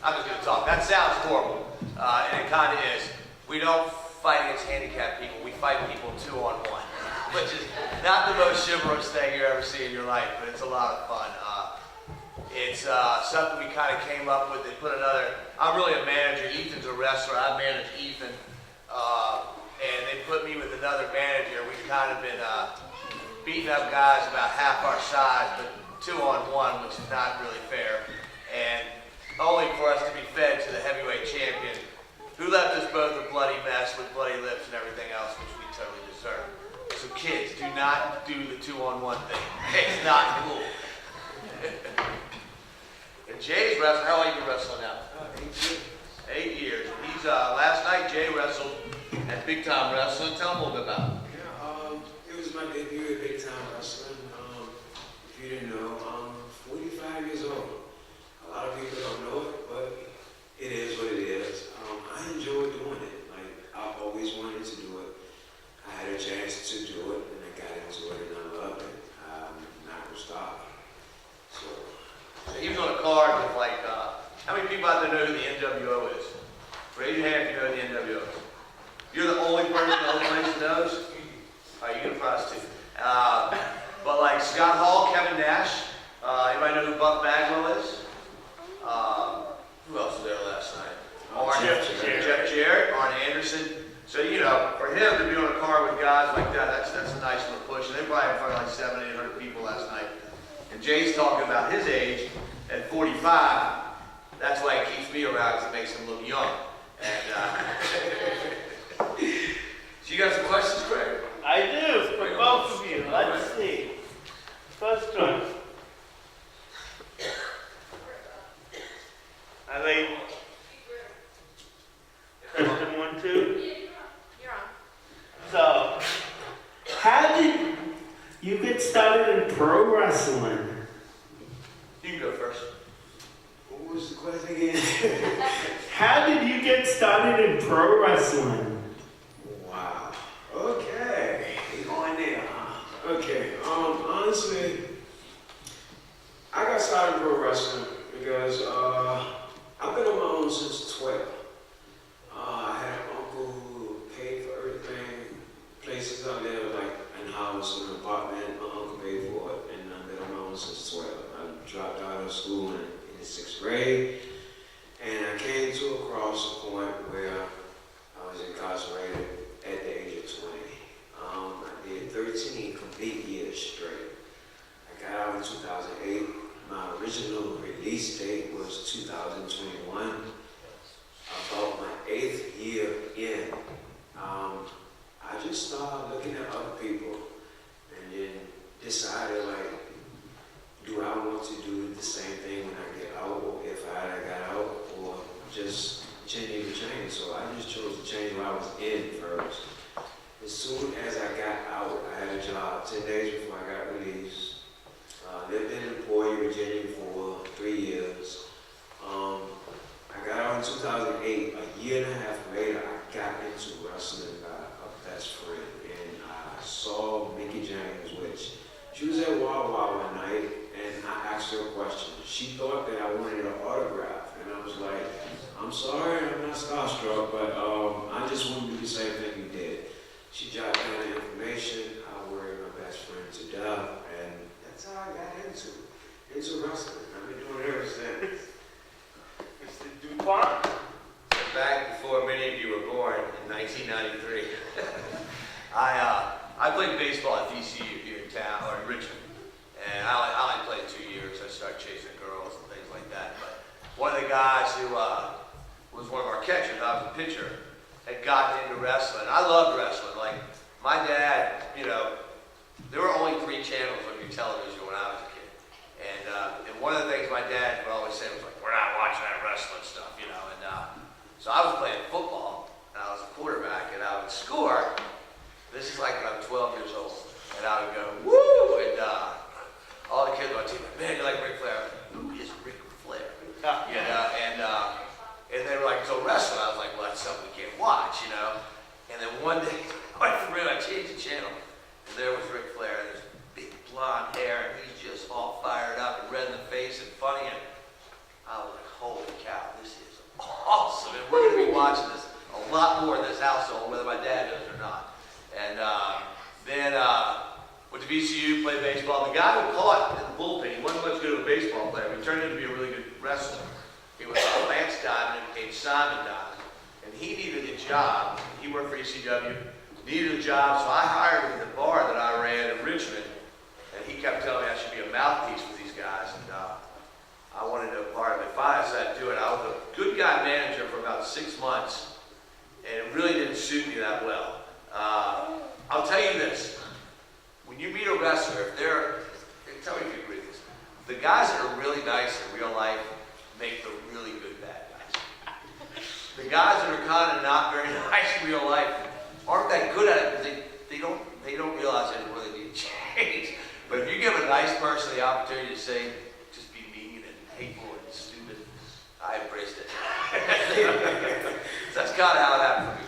I'm just going to talk. That sounds horrible, and it kind of is. We don't fight against handicapped people. We fight people 2-on-1, which is not the most chivalrous thing you ever see in your life, but it's a lot of fun. It's something we kind of came up with. They put another. I'm really a manager. Ethan's a wrestler. I manage Ethan, and they put me with another manager. We've kind of been beating up guys about half our size, but 2-on-1, which is not really fair, and only for us to be fed to the heavyweight champion, who left us both a bloody mess with bloody lips and everything else, which we totally deserve. So kids, do not do the 2-on-1 thing. It's not cool. And Jay's wrestling. How long have you been wrestling now? 8 years. 8 years. He's last night Jay wrestled at Big Time Wrestling. Tell him a little bit about it. Yeah, it was my debut at Big Time Wrestling. If you didn't know, I'm 45 years old. A lot of people don't know it, but it is what it is. I enjoy doing it. Like, I've always wanted to do it. I had a chance to do it, and I got into it, and I love it. I'm not going to stop. So he was on a card with like, how many people out there know who the NWO is? Raise your hand if you know who the NWO is. You're the only person in the whole place that knows? All right, you get a prize too. But like Scott Hall, Kevin Nash, anybody know who Buck Bagwell is? Who else was there last night? Jeff Jarrett, Arn Anderson. So, you know, for him to be on a car with guys like that, that's a nice little push. And they probably had in front of like 700-800 people last night. And Jay's talking about his age at 45. That's why it keeps me around, because it makes him look young. And so you got some questions, Craig? I do, for both of you. Let's see. First one. I think. Question 1, 2. You're on. So, how did you get started in pro wrestling? You can go first. what was the question again? How did you get started in pro wrestling? Wow. Okay. We going there, huh? Okay. Honestly, I got started in pro wrestling because I've been on my own since 12. I had an uncle who paid for everything, places out there like an house, an apartment. My uncle paid for it, and I've been on my own since 12. I dropped out of school in the 6th grade, and I came to a cross point where I was incarcerated at the age of 20. I did 13 complete years straight. I got out in 2008. My original release date was 2021. About my 8th year in, I just started looking at other people and then decided, like, do I want to do the same thing when I get out, or if I got out, or just changing the change. So I just chose to change where I was in first. As soon as I got out, I had a job 10 days before I got released. Lived in Emporia, Virginia for 3 years. I got out in 2008. A year and a half later, I got into wrestling by a best friend, and I saw Mickey James, which she was at Wawa one night, and I asked her a question. She thought that I wanted an autograph, and I was like, I'm sorry, I'm not starstruck, but I just want to do the same thing you did. She jotted down the information. I worried my best friend to death, and that's how I got into wrestling. I've been doing it ever since. Mr. DuPont? Back before many of you were born, in 1993, I played baseball at VCU here in town, or in Richmond, and I only played 2 years. I started chasing girls and things like that. But one of the guys who was one of our catchers, I was a pitcher, had gotten into wrestling. I loved wrestling. Like, my dad, you know, there were only 3 channels on your television when I was a kid. And one of the things my dad would always say was like, we're not watching that wrestling stuff, you know. And so I was playing football, and I was a quarterback, and I would score. This is like when I was 12 years old, and I would go, woo! And all the kids on my team, like, man, you're like Ric Flair. I was like, who is Ric Flair? You know, and they were like, so wrestling. I was like, well, that's something we can't watch, you know. And then one day, I changed the channel, and there was Ric Flair, and his big blonde hair, and he's just all fired up and red in the face and funny, and I was like, holy cow, this watching this a lot more in this household, whether my dad does or not. And then went to VCU, played baseball. The guy who caught in the bullpen, he wasn't much good of a baseball player, but he turned out to be a really good wrestler. He was Lance Diamond and became Simon Diamond. And he needed a job. He worked for ECW, needed a job, so I hired him at the bar that I ran in Richmond. And he kept telling me I should be a mouthpiece for these guys. And I wanted to be a part of it. Finally, I decided to do it. I was a good guy manager for about 6 months, and it really didn't suit me that well. I'll tell you this. When you meet a wrestler, if they're, tell me if you agree with this, the guys that are really nice in real life make the really good bad guys. The guys that are kind of not very nice in real life aren't that good at it because they don't realize they really need to change. But if you give a nice person the opportunity to say, just be mean and hateful and stupid, I embraced it. So that's kind of how it happened for me.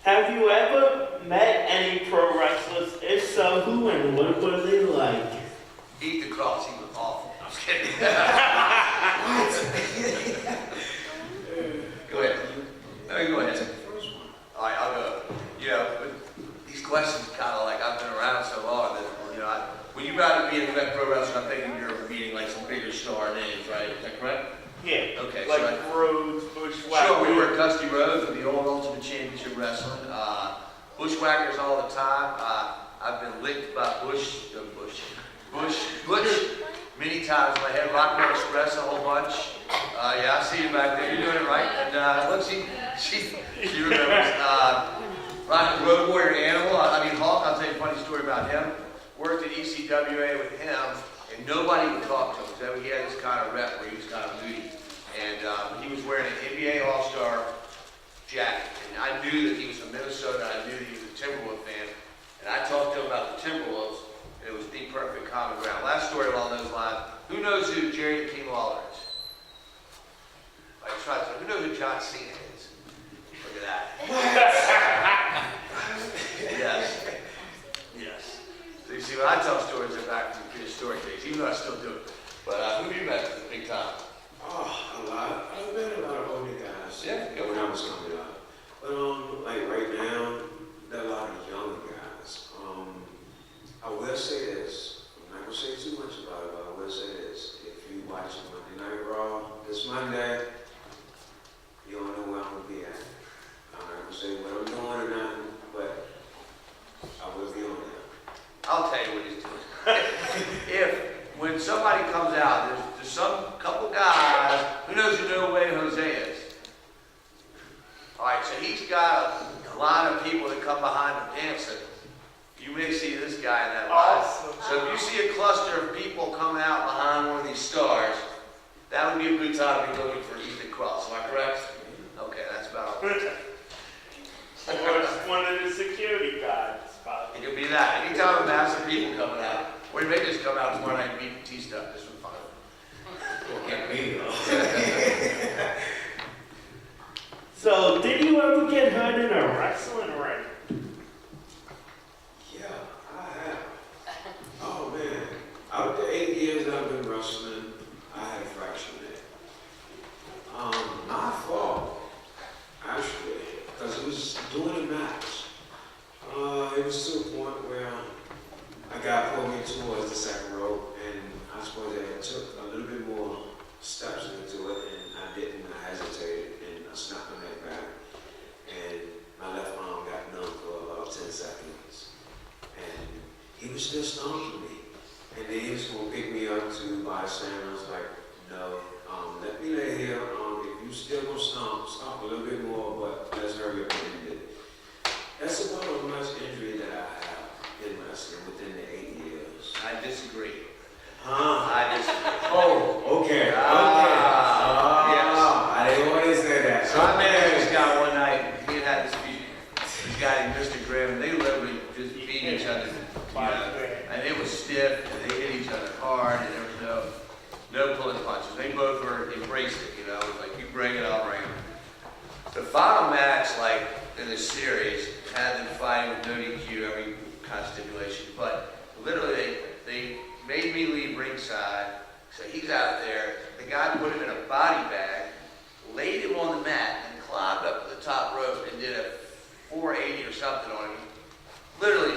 Have you ever met any pro wrestlers? If so, who and what were they like? Eat the cross, he was awful. I'm just kidding. Go ahead. No, go ahead. All right, I'll go. You know, these questions kind of like, I've been around so long that, you know, when you got to be in pro wrestling, I'm thinking you're meeting like some bigger star names, right? Is that correct? Yeah. Okay. Like So Rhodes, Bushwhacker. sure, we were at Dusty Rhodes with the old Ultimate Championship Wrestling. Bushwhackers all the time. I've been licked by Bush many times in my head. Rockwell Express a whole bunch. Yeah, I see you back there. You're doing it right. And look, she remembers. Road Warrior Animal. Hawk. I'll tell you a funny story about him. Worked at ECWA with him, and nobody would talk to him. So he had this kind of rep where he was kind of moody. And he was wearing an NBA All-Star jacket. And I knew that he was from Minnesota. I knew that he was a Timberwolves fan. And I talked to him about the Timberwolves, and it was the perfect common ground. Last story along those lines. Who knows who Jerry the King Lawler is? I tried to. Who knows who John Cena is? Look at that. Yes. Yes. So you see, when I tell stories, they're back to the prehistoric days, even though I still do it. But who have you met at the big time? Oh, a lot. I've met a lot of older guys. Yeah, go when ahead. I was coming up. But like right now, there are a lot of younger guys. I will say this. I'm not gonna say too much about it, but I will say this. If you watch Monday Night Raw this Monday, you don't know where I'm gonna be at. I'm not gonna say what I'm doing or nothing, but I will be on there. I'll tell you what he's doing. When somebody comes out, there's some couple guys, who knows who No Way Jose is? All right, so he's got a line of people that come behind him dancing. You may see this guy in that line. Awesome. So if you see a cluster of people coming out behind one of these stars, that would be a good time to be looking for Ethan Cross. Am I correct? Okay, that's about all. Or just one of the security guards. It could be that. Anytime a mass of people coming out, or you may just come out tomorrow night and beat Batista. This was fun. Can't be though. So, did you ever get hurt in a wrestling ring? Yeah, I have. Oh man, out of the 8 years I've been wrestling, I had a fractured neck. My fault, actually, because it was doing a match. It was to a point where I got pulled in towards the second rope, and I suppose I took a little bit more steps into it, and I didn't. I hesitated, and I snapped my neck back, and my left arm got numb for about 10 seconds. And he was still stomping me, and then he was going to pick me up to bystand. I was like, no, let me lay here. If you still going to stomp a little bit more, but let's hurry up and end it. That's about as much injury that I have in wrestling within the 8 years. I disagree. Huh? I disagree. Oh, okay. Yes. I didn't want to say that. So I met this guy one night. He had this guy, Mr. Grimm, and they literally just beat each other. You know, and it was stiff, and they hit each other hard, and there was no pulling punches. They both were embraced it, you know. It was like, you bring it, I'll bring it. The final match, like in this series, had them fighting with no DQ, every kind of stipulation. But literally, they made me leave ringside. So he's out there. The guy put him in a body bag, laid him on the mat, and climbed up to the top rope and did a 480 or something on him. Literally,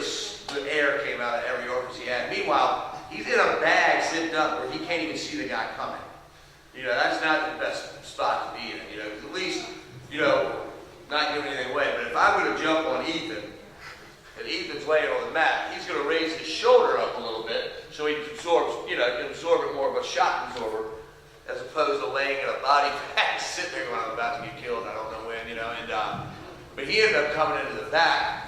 the air came out of every orifice he had. Meanwhile, he's in a bag zipped up where he can't even see the guy coming. You know, that's not the best spot to be in, you know, 'cause at least, you know, not giving anything away. But if I were to jump on Ethan, and Ethan's laying on the mat, he's going to raise his shoulder up a little bit so he absorbs, you know, can absorb it more of a shock absorber as opposed to laying in a body bag sitting there going, I'm about to get killed, I don't know when, you know. And but he ended up coming into the back,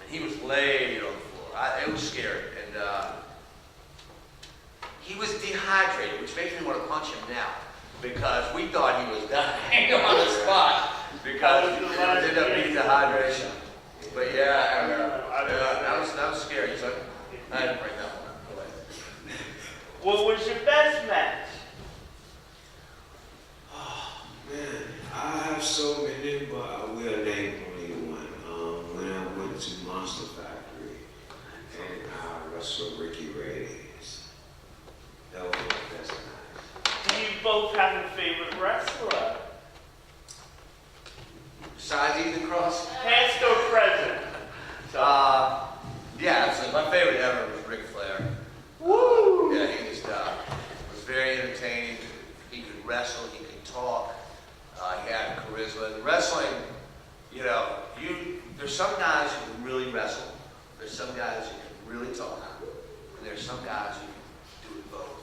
and he was laid on the floor. It was scary. And he was dehydrated, which makes me want to punch him now because we thought he was dying on the spot because it ended up being dehydration. But yeah, that was scary. So I had to bring that one up. What was your best match? Oh, man, I have so many, but I will name only one. When I went to Monster Factory and I wrestled Ricky Reyes. That was my best match. Do you both have a favorite wrestler? Besides Ethan Cross? Past or present? Yeah, so my favorite ever was Ric Flair. Woo! Yeah, he just was very entertaining. He could wrestle, he could talk, he had charisma. And wrestling, you know, there's some guys who can really wrestle, there's some guys who can really talk, and there's some guys who can do it both.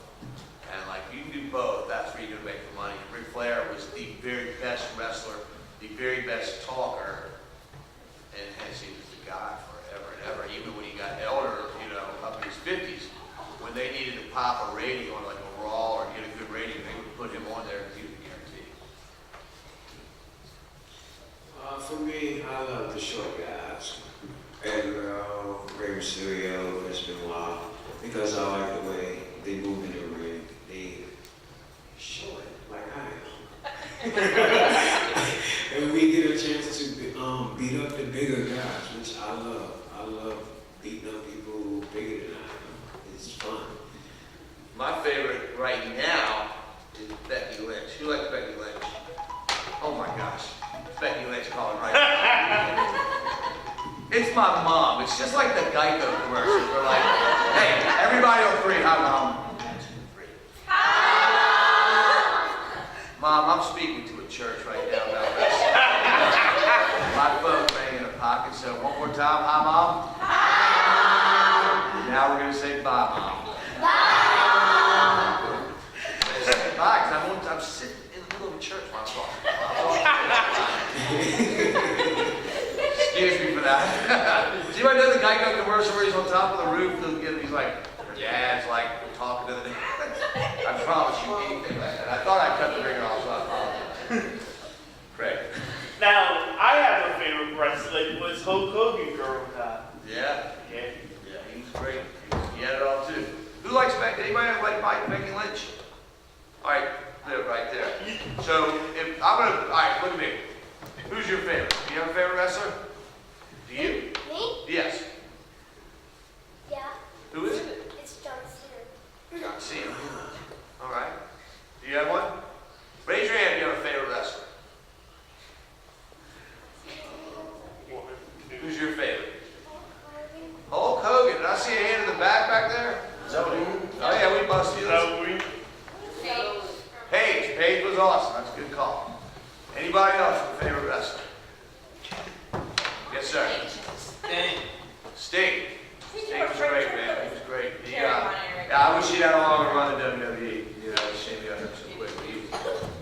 And like, you can do both, that's where you're gonna make the money. Ric Flair was the very best wrestler, the very best talker, and hence he was the guy forever and ever. Even when he got elder, you know, up in his 50s, when they needed to pop a rating on like a Raw or get a good rating, they would put him on there because he was a guarantee. For me, I love the short guys. Edgar, Rey Mysterio, Chris Benoit, because I like the way they move in the ring. They short, like I am. And we get a chance to beat up the bigger guys, which I love. I love beating up people bigger than I am. It's fun. My favorite right now is Becky Lynch. Who likes Becky Lynch? Oh my gosh. Becky Lynch calling right now. It's my mom. It's just like the Geico commercials. We're like, hey, everybody on three. Hi, Mom. 1, 2, 3. Mom, I'm speaking to a church right now about this. My phone's laying in a pocket, so one more time. Hi, Mom. Now we're going to say bye, Mom. Say bye, because I'm sitting in the middle of a church while I'm talking. Excuse me for that. Do you know the Geico commercial where he's on top of the roof? He's like, your dad's like talking to the I promise you anything like that. I thought I cut the ringer off, so I apologize. Craig. Now, I have a favorite wrestler. Was Hulk Hogan growing up? Yeah. Yeah. Yeah, he was great. He had it all too. Who likes Becky? Anybody like Becky Lynch? All right, there, right there. So if I'm gonna, all right, look at me. Who's your favorite? Do you have a favorite wrestler? Do you? Me? Yes. Yeah. Who is it? It's John Cena. You got to see him. All right. Do you have one? Raise your hand if you have a favorite wrestler. Who's your favorite? Hulk Hogan. Did I see a hand in the back there? Is that what you mean? Oh yeah, we must do So this. we Paige was awesome. That's a good call. Anybody else with a favorite wrestler? Yes, sir. Sting. Sting was great, man. He was great. Yeah, I wish he had a longer run in WWE. You know, it's a shame he got hurt so quick. But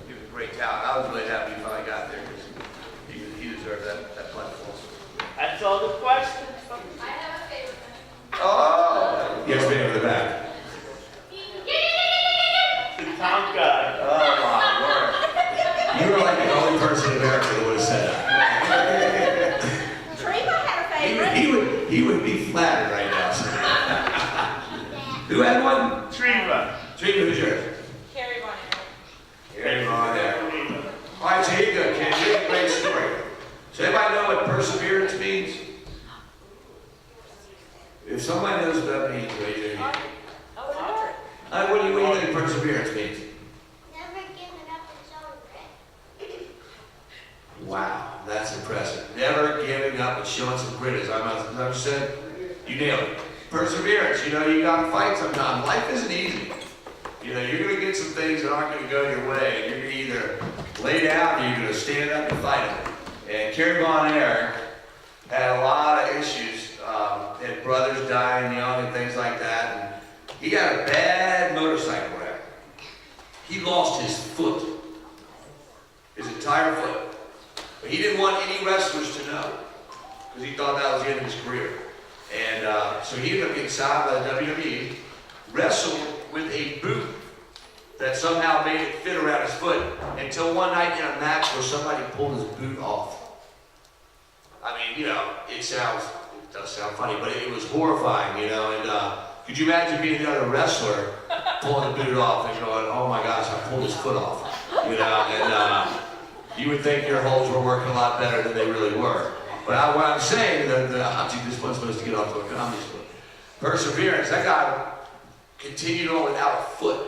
he was a great talent. I was really happy he finally got there because he deserved that platform. that's all the questions. I have a favorite. Oh! Yes, man, in the back. Tom guy. Oh, my word. You were like the only person in America that would have said that. Treva had a favorite. He would be flattered right now. Who had one? Treva. Treva, who's yours? Carrie Bonner. Carrie Bonner. All right, so here you go, Ken. Here's a great story. Does anybody know what perseverance means? If somebody knows what that means, raise your hand. What do you think perseverance means? Never giving up and showing grit. 100%. You nailed it. Perseverance. You know, you gotta fight sometimes. Life isn't easy. You know, you're gonna get some things that aren't gonna go your way, and you're gonna either lay down or you're gonna stand up and fight them. And Kerry Von Erich had a lot of issues. Had brothers dying young and things like that. And he got a bad motorcycle wreck. He lost his foot, his entire foot. But he didn't want any wrestlers to know, because he thought that was the end of his career. And so he ended up getting signed by the WWE, wrestled with a boot that somehow made it fit around his foot, until one night in a match where somebody pulled his boot off. I mean, you know, it does sound funny, but it was horrifying, you know. And could you imagine being the other wrestler pulling the boot off and going, "Oh my gosh, I pulled his foot off," you know? And you would think your holes were working a lot better than they really were. But what I'm saying, obviously this one's supposed to get off to a comedy school. Perseverance, that guy continued on without a foot.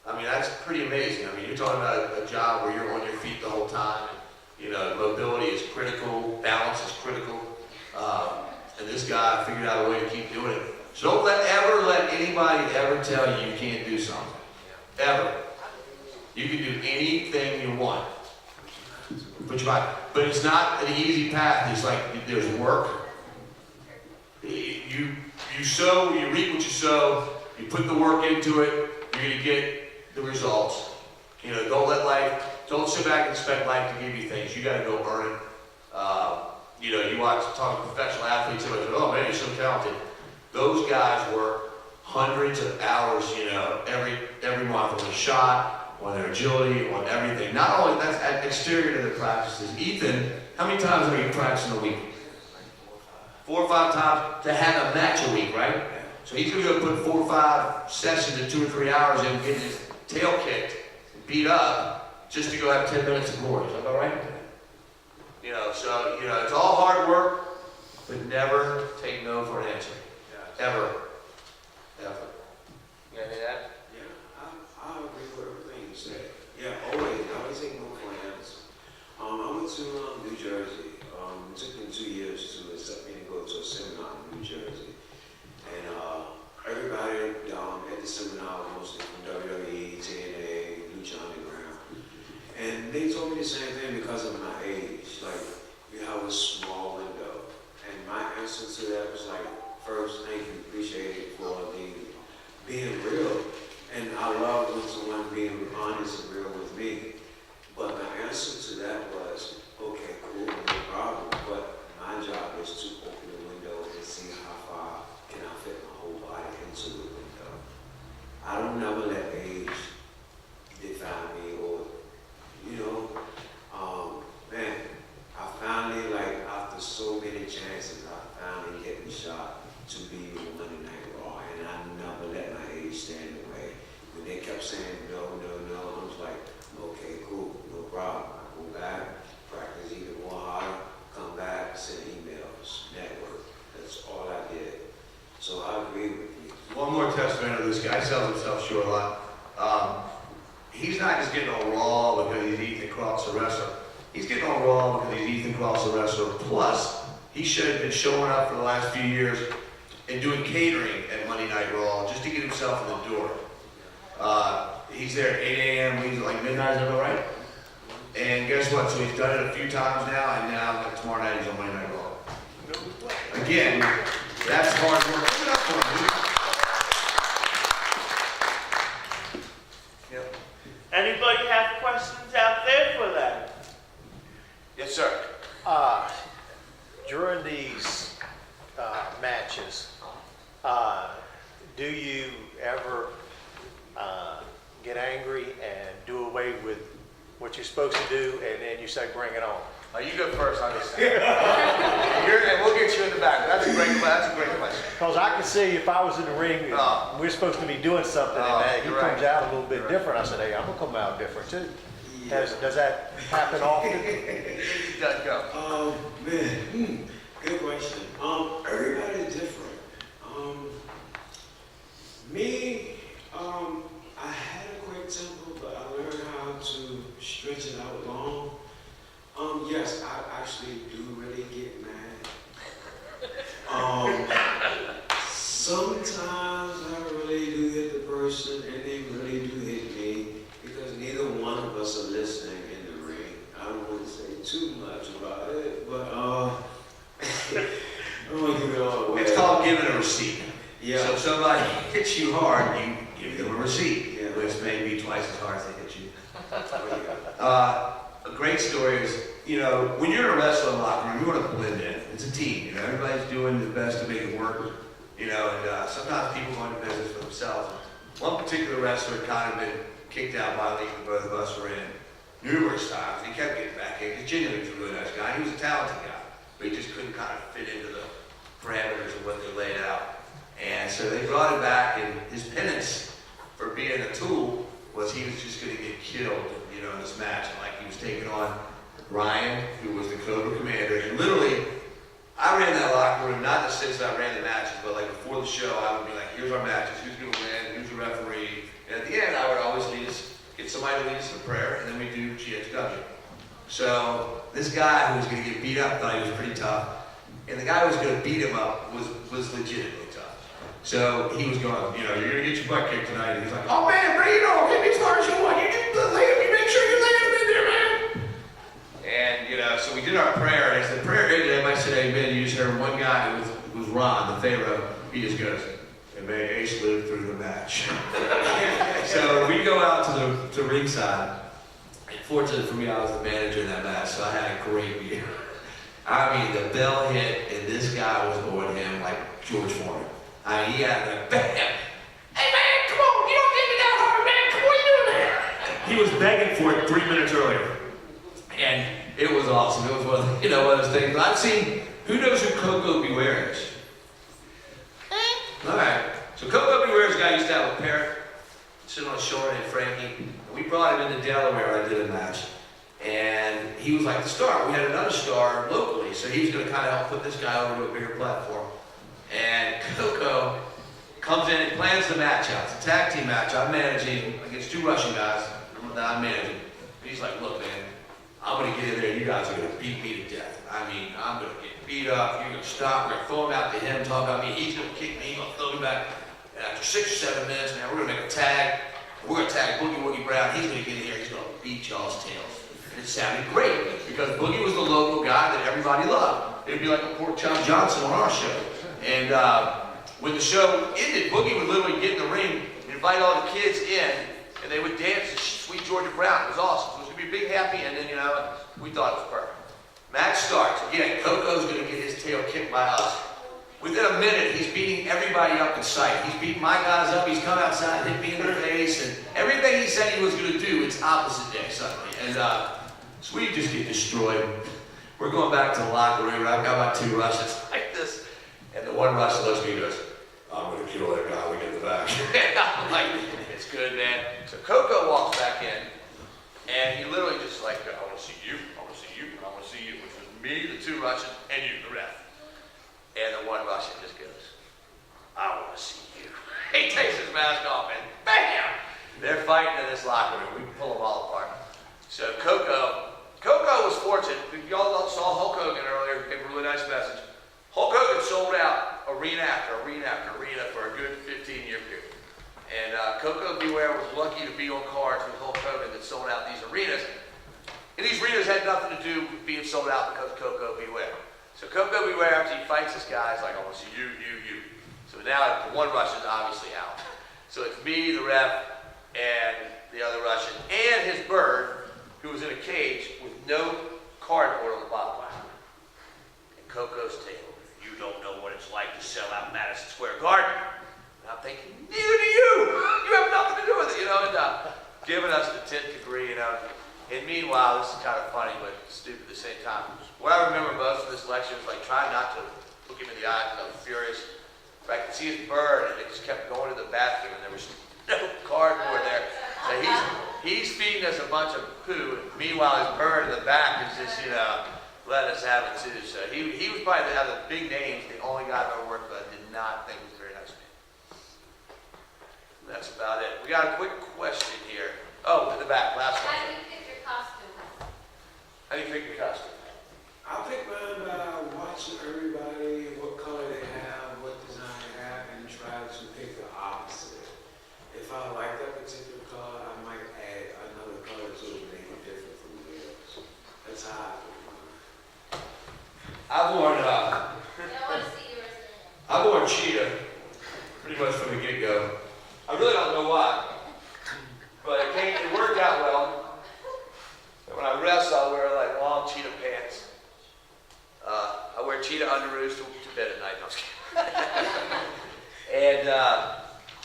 I mean, that's pretty amazing. I mean, you're talking about a job where you're on your feet the whole time. And, you know, mobility is critical, balance is critical. And this guy figured out a way to keep doing it. So don't ever let anybody ever tell you you can't do something. Ever. You can do anything you want. But it's not an easy path. It's like there's work. You sow, you reap what you sow. You put the work into it, you're going to get the results. You know, don't sit back and expect life to give you things. You got to go earn it. You know, you talk to professional athletes, and like, "Oh man, you're so talented." Those guys work hundreds of hours, you know, every month on the shot, on their agility, on everything. Not only that's at exterior to the practices. Ethan, how many times are you practicing a week? 4 or 5 times to have a match a week, right? So he's going to go put 4 or 5 sessions in 2 or 3 hours in, getting his tail kicked, beat up, just to go have 10 minutes of glory. Is that all right? You know, so, you know, it's all hard work, but never take no for an answer. Ever. Ever. You got any of that? Yeah, I agree with everything you said. Yeah, always take no for an answer. I went to New Jersey. It took me 2 years to accept me to go to a seminar in New Jersey. And everybody at the seminar was mostly from WWE, TNA, Lucha Underground. And they told me the same thing because of my age. Like, you have a small window. And my answer to that was like, first, thank you, appreciate it for being real. And I love when someone being honest and real with me. But my answer to that was, okay, cool, no problem. But my job is to open the window and see how far can I fit my whole body into the window. I don't never let age define me or, you know, man, I finally, like, after so many chances, I finally get the shot to be on Monday Night Raw, and I never let my age stand in the way. When they kept saying no, I was like, okay, cool, no problem. I go back, practice even more harder, come back, send emails, network. That's all I did. So I agree with you. One more testament of this guy. He sells himself short a lot. He's not just getting on Raw because he's Ethan Cross, the wrestler. He's getting on Raw because he's Ethan Cross, the wrestler. Plus, he should have been showing up for the last few years and doing catering at Monday Night Raw just to get himself in the door. He's there at 8 a.m., he's like midnight, is that right? And guess what? So he's done it a few times now, and now like, tomorrow night he's on Monday Night Raw. Again, that's hard work. Give it up for him, dude. Yep. Anybody have questions out there for that? Yes, sir. During these matches, do you ever get angry and do away with what you're supposed to do, and then you say, "Bring it on"? You go first on this. And we'll get you in the back. That's a great question. Because I can see if I was in the ring, Oh. we're supposed to be doing something, Oh, and he you're comes right. out a little bit You're different. I said, "Hey, I'm gonna come out different too." Yeah. Does that happen often? Go. Man, good question. Everybody's different. Me, I had a quick temper, but I learned how to stretch it out long. Yes, I actually do really get mad. somebody hits you hard, you give them a receipt, Yeah. which may be twice as hard as they hit you. Oh, yeah. A great story is, you know, when you're in a wrestling locker room, you want to blend in. It's a team, you know, everybody's doing their best to make it work, you know, and sometimes people go into business for themselves. One particular wrestler had kind of been kicked out by a league that both of us were in numerous times. He kept getting back in. He genuinely was a really nice guy. He was a talented guy, but he just couldn't kind of fit into the parameters of what they laid out. And so they brought him back, and his penance for being a tool was he was just going to get killed, you know, in this match. And like he was taking on Ryan, who was the Cobra commander, and literally, I ran that locker room, not in the sense that I ran the matches, but like before the show, I would be like, here's our matches, who's going to win, who's the referee. And at the end, I would always get somebody to lead us in prayer, and then we do GXW. So this guy who was going to get beat up thought he was pretty tough, and the guy who was going to beat him up was legitimately tough. So he was going, you know, you're going to get your butt kicked tonight. And he's like, oh man, bring it on, hit me as hard as you want. You make sure you lay him in there, man. And, you know, so we did our prayer, and as the prayer ended, everybody said amen. You just heard one guy who was Ron, the Pharaoh, he just goes, and may Ace live through the match. So we go out to the ringside. And fortunately for me, I was the manager in that match, so I had a great view. I mean, the bell hit, and this guy was on him like George Foreman. I mean, he had like, bam! Hey man, come on, you don't get me that hard, man, come on, what are you doing there? He was begging for it 3 minutes earlier. And it was awesome. It was one of, one of those things. I've seen, who knows who Coco Beware is? All right. So Coco Beware is a guy who used to have a parrot sitting on his shoulder named Frankie. And we brought him into Delaware. I did a match. And he was like the star. We had another star locally. So he was going to kind of help put this guy over to a bigger platform. And Coco comes in and plans the match out. It's a tag team match. I'm managing against 2 Russian guys that I'm managing. And he's like, look, man, I'm going to get in there and you guys are going to beat me to death. I mean, I'm going to get beat up. You're going to stop. We're going to throw him out to him, talk about me. He's going to kick me. He's going to throw me back. And after 6 or 7 minutes, man, we're going to make a tag. We're going to tag Boogie Woogie Brown. He's going to get in here. He's going to beat y'all's tails. And it sounded great because Boogie was the local guy that everybody loved. It'd be like a Pork Chop Johnson on our show. And when the show ended, Boogie would literally get in the ring, invite all the kids in, and they would dance to Sweet Georgia Brown. It was awesome. It was going to be a big happy ending, we thought it was perfect. Match starts. Again, Coco's going to get his tail kicked by us. Within a minute, he's beating everybody up in sight. He's beating my guys up. He's come outside, hit me in the face, and everything he said he was going to do, it's opposite day suddenly. And so we just get destroyed. We're going back to the locker room, and I've got my 2 Russians like this. And the one Russian looks at me and goes, I'm going to kill that guy when we get the back. And I'm like, it's good, man. So Coco walks back in, and he literally just like, I want to see you, I want to see you, I want to see you, which was me, the 2 Russians, and you, the ref. And the one Russian just goes, I want to see you. He takes his mask off, and bam! They're fighting in this locker room. We can pull them all apart. So Coco was fortunate. Y'all saw Hulk Hogan earlier, gave a really nice message. Hulk Hogan sold out arena after arena after arena for a good 15-year period. And Coco Beware was lucky to be on cards with Hulk Hogan that sold out these arenas. And these arenas had nothing to do with being sold out because of Coco Beware. So Coco Beware, after he fights this guy, is like, I want to see you. So now the one Russian's obviously out. So it's me, the ref, and the other Russian, and his bird, who was in a cage with no cardboard on the bottom line. And Coco's tail. You don't know what it's like to sell out Madison Square Garden. And I'm thinking, neither do you. You have nothing to do with it, and giving us the 10th degree, And meanwhile, this is kind of funny, but stupid at the same time. What I remember most of this lecture was like trying not to look him in the eye because I was furious. But I could see his bird, and it just kept going to the bathroom, and there was no cardboard there. So he's feeding us a bunch of poo. And meanwhile, his bird in the back is just, let us have it too. So he was probably out of the big names, the only guy I've ever worked with I did not think was a very nice man. And that's about it. We got a quick question here. Oh, in the back, last one. How do you pick your costume? How do you pick your costume? I pick mine by watching everybody, what color they have, what design they have, and try to pick the opposite. If I like that particular color, I might add another color to it to make it different from the others. That's how I pick mine. I've worn I don't want to see yours in it. I've worn cheetah pretty much for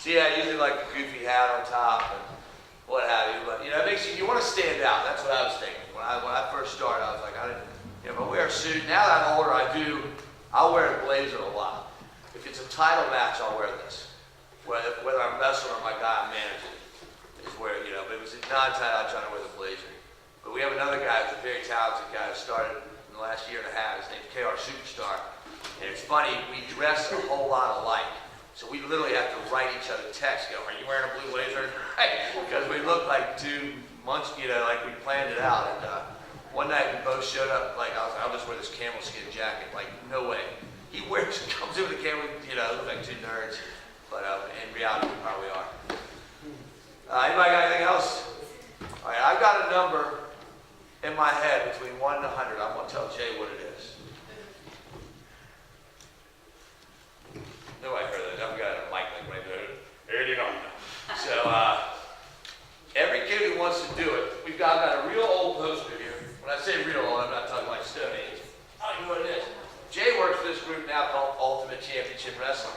So yeah, usually like a goofy hat on top and what have you. But you know, it makes you want to stand out. That's what I was thinking. When I first started, I was like, I didn't, you know, if I wear a suit, now that I'm older, I'll wear a blazer a lot. If it's a title match, I'll wear this. Whether I'm wrestling or my guy I'm managing is where, you know, but if it's a non-title, I'm trying to wear the blazer. But we have another guy who's a very talented guy who started in the last year and a half. His name's KR Superstar. And it's funny, we dress a whole lot alike. So we literally have to write each other texts, go, are you wearing a blue blazer? Because we look like 2 months, you know, like we planned it out. And one night we both showed up, like, I'll just wear this camel skin jacket. Like, no way. He comes in with a camel, you know, look like 2 nerds. But in reality, we probably are. Anybody got anything else? All right, I've got a number in my head between 1 and 100. I'm going to tell Jay what it is. Nobody heard that. I've got a mic like right there. 89. So, every kid who wants to do it, I've got a real old poster here. When I say real old, I'm not talking like Stone Age. I don't even know what it is. Jay works for this group now called Ultimate Championship Wrestling.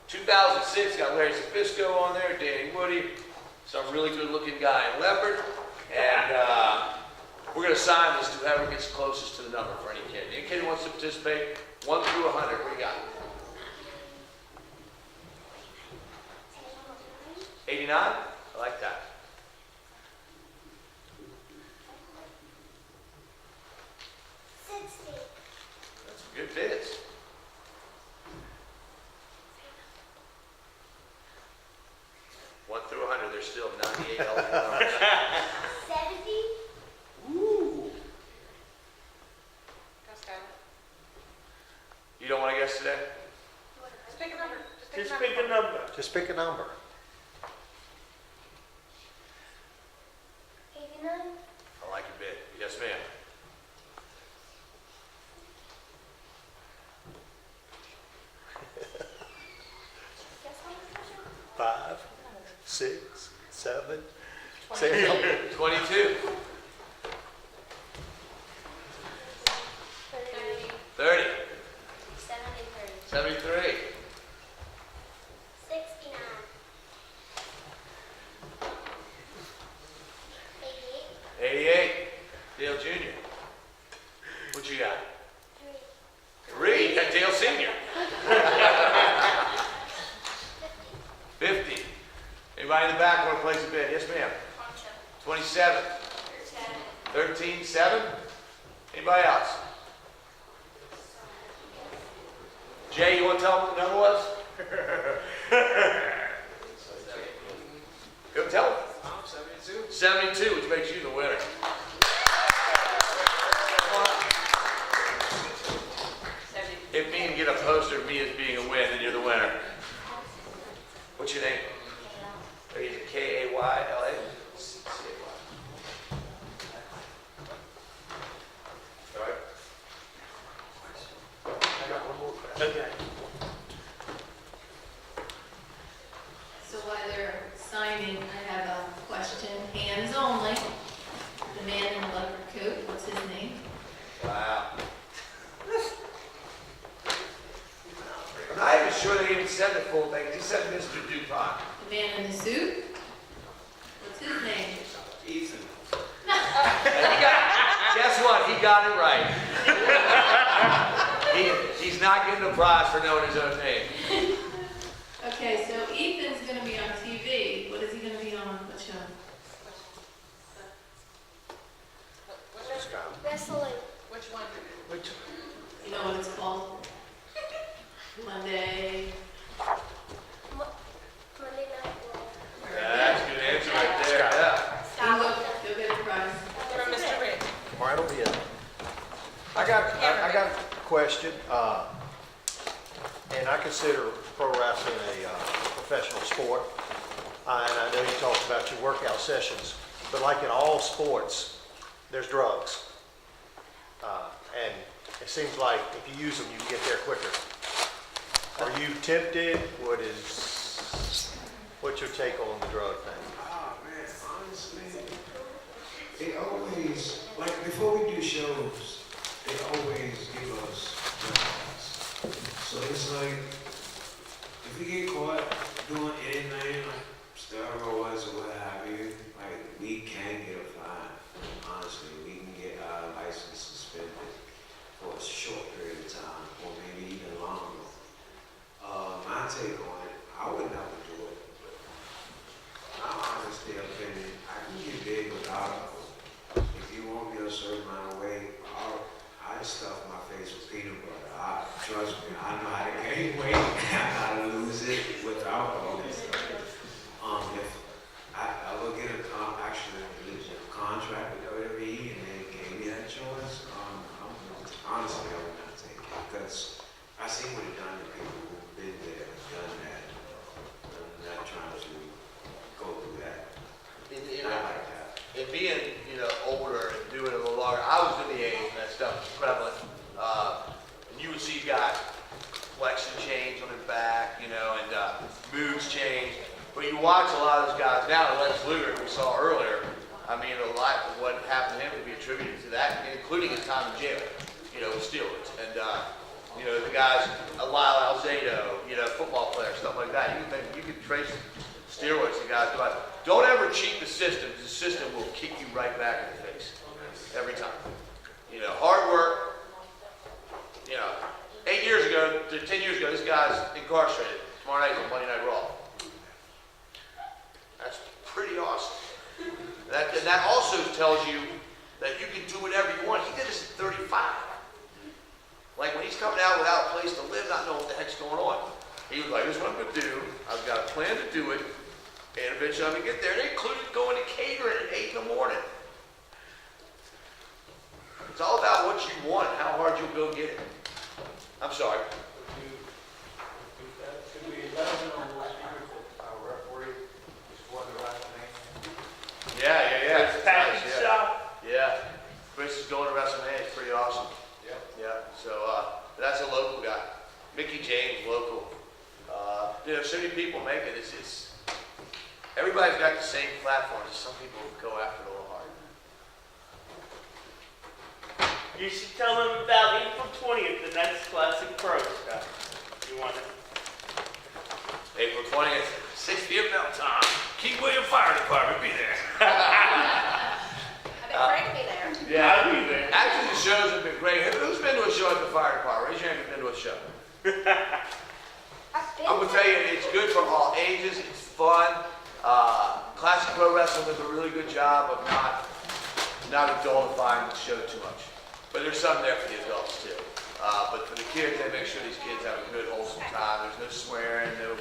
2006, got Larry Zafisco on there, Danny Woody, some really good looking guy in leopard. And we're going to sign this to whoever gets closest to the number for any kid. Any kid who wants to participate, 1 through 100, what do you got? 89? I like that. That's some good bids. One through 100, there's still 98 healthy numbers. 70? Ooh. Just got it. You don't want to guess today? Just pick a number. Just pick a number. Just pick a number. 89? I like your bid. Yes, ma'am. Guess what? 5, 6, 7. Say a number. 22. 30. 30. 70, 30. 73. 69. 88. 88. Dale Jr. What you got? 3. 3. You got Dale Sr. 50. Anybody in the back want to place a bid? Yes, ma'am. 27. 13. 7. Anybody else? Jay, you want to tell them what the number was? Go tell them. 72. 72, which makes you the winner. If me can get a poster of me as being a win, then you're the winner. What's your name? Are you K-A-Y-L-A? All right. I got one more question. Okay. So while they're signing, I have a question, hands only. The man in the leopard coat, what's his name? Wow. I'm not even sure they even said the full thing. He said Mr. DuPont. The man in the suit, what's his name? Ethan. Guess what? He got it right. He's not getting a prize for knowing his own name. Okay, so Ethan's gonna be on TV, what is he gonna be on, what show? Wrestling. Which one? Which, You know what it's called? Monday. Monday Night Raw. That's a good answer right there. Yeah. You'll get a prize. From Mr. Rick. all right, it'll be it. I got a question, and I consider pro wrestling a professional sport. And I know you talked about your workout sessions, but like in all sports, there's drugs. And it seems like if you use them, you can get there quicker. Are you tempted? What's your take on the drug thing? Ah, man, honestly, they always, like, before we do shows, they always give us drugs. So it's like, if we get caught doing anything like steroids or what have you, like we can get a fine. Honestly, we can get our license suspended for a short period of time, or maybe even longer. My take on it, I would never do it. My honest opinion, I can get big without it. If you want me a certain amount of weight, I stuff my face with peanut butter. Trust me, I know how to gain weight, I know how to lose it without all this stuff. If I will get actually a legit contract with WWE and they gave me that choice, honestly, I would not take it because I see what it done to people who've been there, done that. I'm not trying to go through that. Not like that. And being, older and doing it a little longer, I was in the age when that stuff was prevalent. And you would see guys flexing chains on their back, and moves change. But you watch a lot of those guys now, Lex Luger, we saw earlier, I mean, a lot of what happened to him could be attributed to that, including his time in jail, with steroids. And, the guys, Lyle Alzado, football players, stuff like that. You can trace steroids to guys. But don't ever cheat the system, because the system will kick you right back in the face every time. Hard work. 10 years ago, this guy's incarcerated. Tomorrow night on Monday Night Raw. That's pretty awesome. And that also tells you that you can do whatever you want. He did this at 35. Like when he's coming out without a place to live, not knowing what the heck's going on. He was like, this is what I'm going to do. I've got a plan to do it. And eventually I'm going to get there. And it included going to catering at 8 in the morning. It's all about what you want, how hard you'll go get it. I'm sorry. Could we let them know on the speakers that our referee is for the WrestleMania? Yeah. It's It's package nice, shop. Yeah. Chris is going to WrestleMania. It's pretty awesome. Yep. Yeah. So that's a local guy. Mickey James, local. So many people make it. It's everybody's got the same platform. Just some people go after it a little harder. You should tell them about April 20th, the next Classic Pro stuff. You want it? April 20th, 6 p.m. Mountain Time. Keith Williams Fire Department, be there. I've been praying to be there. Yeah, I'll be there. Actually, the shows have been great. Who's been to a show at the fire department? Raise your hand if you've been to a show. I've been I'm gonna tell you, it's good for all ages. It's fun. Classic Pro Wrestling does a really good job of not adultifying the show too much. But there's some there for the adults too. But for the kids, they make sure these kids have a good, wholesome time. There's no swearing, no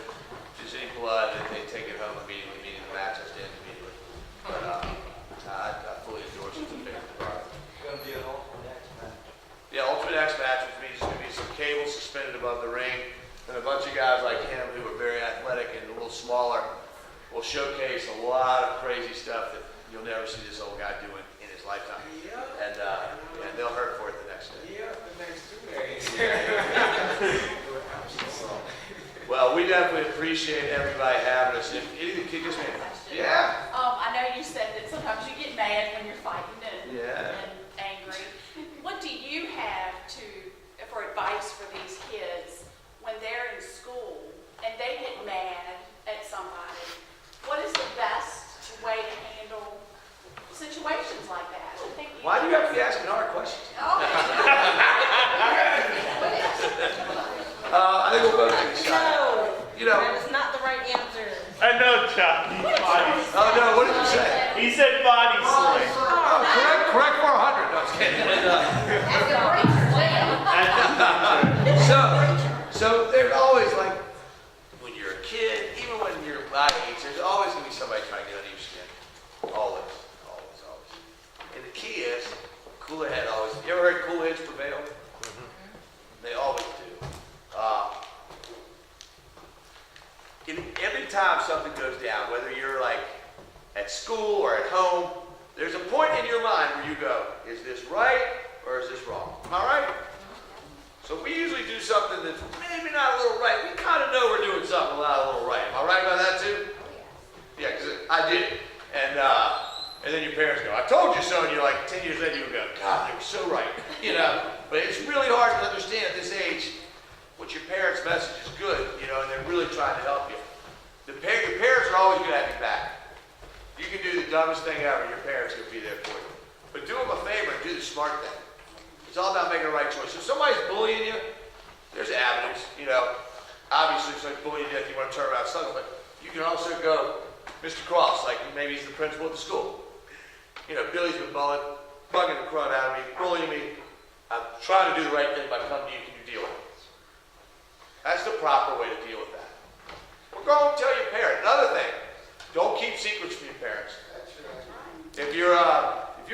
just any blood, and they take it home immediately, meaning the match has to end immediately. But I fully endorse it. It's a favorite department. It's going to be an ultimate X match. Yeah, Ultimate X match, which means there's going to be some cables suspended above the ring, and a bunch of guys like him who are very athletic and a little smaller will showcase a lot of crazy stuff that you'll never see this old guy doing in his lifetime. Yeah. And they'll hurt for it the next day. Yeah, the next 2 days. Well, we definitely appreciate everybody having us. If anything, just me. Yeah. I know you said that sometimes you get mad when you're fighting and Yeah. angry. What do you have for advice for these kids when they're in school and they get mad at somebody? What is the best way to handle situations like that? I think Why do you have to be asking hard questions? I think we'll both take a shot. That is not the right answer. I know, Chuck. He's body. Oh no, what did you say? He said body slam. Oh, correct for 100. No, I was kidding. So there's always like, when you're a kid, even when you're my age, there's always gonna be somebody trying to get under your skin. Always. And the key is, cooler head always. You ever heard cool heads prevail? They always do. Every time something goes down, whether you're like at school or at home, there's a point in your mind where you go, is this right or is this wrong? Am I right? So we usually do something that's maybe not a little right. We kind of know we're doing something not a little right. Am I right about that too? Yeah, because I did it. And then your parents go, I told you so, and you're like 10 years later, you go, God, they were so right. But it's really hard to understand at this age but your parents' message is good, you know, and they're really trying to help you. Your parents are always going to have your back. You can do the dumbest thing ever, your parents are going to be there for you. But do them a favor and do the smart thing. It's all about making the right choice. If somebody's bullying you, there's avenues, you know. Obviously, if somebody's bullying you, if you want to turn around and slug them, but you can also go, Mr. Cross, like maybe he's the principal of the school. You know, Billy's been bugging the crud out of me, bullying me. I'm trying to do the right thing by coming to you. Can you deal with it? That's the proper way to deal with that. Or go and tell your parent. Another thing, don't keep secrets from your parents. If you're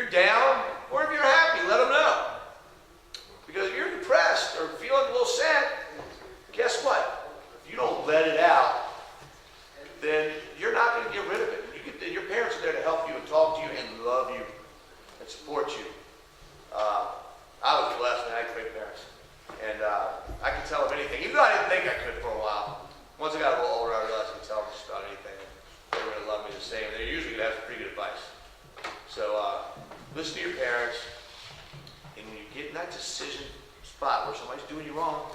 down or if you're happy, let them know. Because if you're depressed or feeling a little sad, guess what? If you don't let it out, then you're not going to get rid of it. Your parents are there to help you and talk to you and love you and support you. I was blessed and I had great parents. And I could tell them anything, even though I didn't think I could for a while. Once I got a little older, I realized I could tell them just about anything. They really love me the same. They're usually going to have some pretty good advice. So listen to your parents. And when you get in that decision spot where somebody's doing you wrong,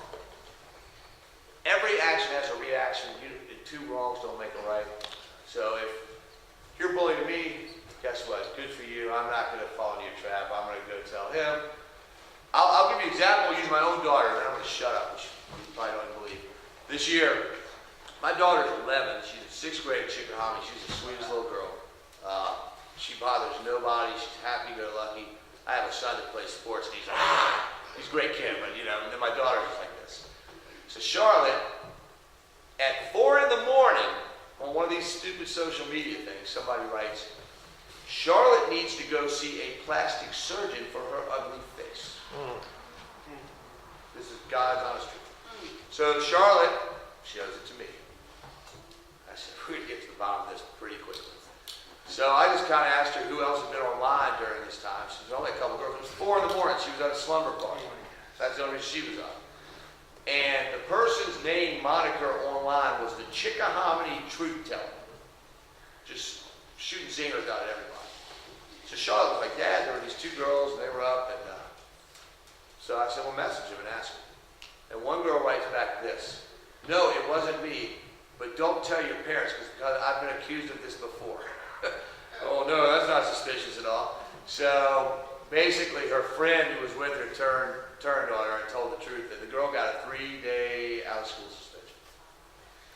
every action has a reaction. Two wrongs don't make a right. So if you're bullying me, guess what? Good for you. I'm not going to fall into your trap. I'm going to go tell him. I'll give you an example. I'll use my own daughter, and then I'm going to shut up, which you probably don't believe. This year, my daughter's 11. She's in 6th grade at Chickahominy. She's the sweetest little girl. She bothers nobody. She's happy-go-lucky. I have a son that plays sports, and he's a great kid, but you know, and then my daughter's just like this. So Charlotte, at 4 in the morning, on one of these stupid social media things, somebody writes, Charlotte needs to go see a plastic surgeon for her ugly face. This is God's honest truth. So Charlotte shows it to me. I said, we're going to get to the bottom of this pretty quickly. So I just kind of asked her who else had been online during this time. She was only a couple girls. It was 4 in the morning. She was at a slumber party. That's the only reason she was up. And the person's name, moniker online was the Chickahominy Truth Teller. Just shooting zingers out at everybody. So Charlotte was like, Dad, there were these 2 girls, and they were up. And so I said, well, message them and ask them. And one girl writes back this. No, it wasn't me, but don't tell your parents because I've been accused of this before. Oh, no, that's not suspicious at all. So basically, her friend who was with her turned on her and told the truth that the girl got a 3-day out-of-school suspension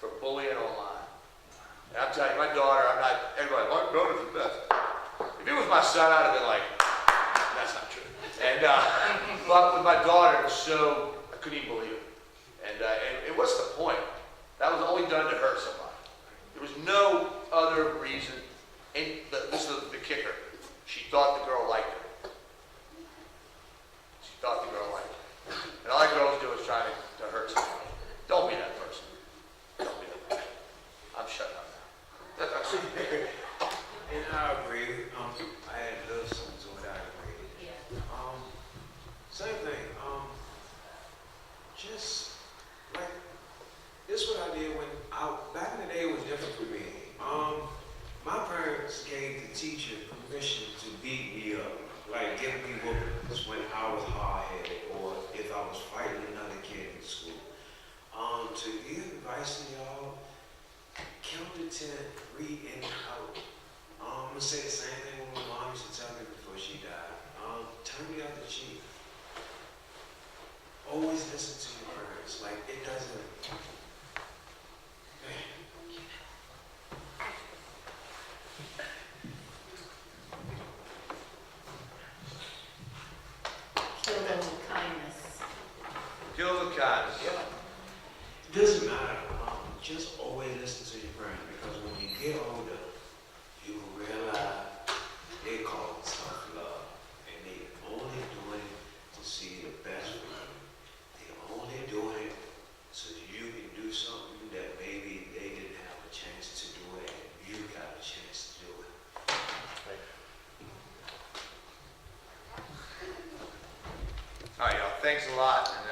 for bullying online. And I'm telling you, my daughter, everybody, my daughter's the best. If it was my son, I'd have been like, that's not true. And, but with my daughter, it was so, I couldn't even believe it. And what's the point? That was only done to hurt somebody. There was no other reason. And this is the kicker. She thought the girl liked her. She thought the girl liked her. And all that girls do is try to hurt somebody. Don't be that person. Don't be that person. I'm shutting up now. And I agree. I had a little something to it. I agree. Same thing. Just like this, what I did when back in the day, it was different for me. My parents gave the teacher permission to beat me up, like give me whoopings when I was hard-headed or if I was fighting another kid in school. To give advice to y'all, count to 10, read and out. I'm gonna say the same thing what my mom used to tell me before she died. Turn the other cheek. Always listen to your parents. Like it doesn't. Kill them with kindness. Kill with kindness. It doesn't matter. Just always listen to your parents because when you get older, you will realize they call it self-love, and they only doing it to see the best for you. They only doing it so that you can do something that maybe they didn't have a chance to do it, and you got a chance to do it. All right, y'all. Thanks a lot. And,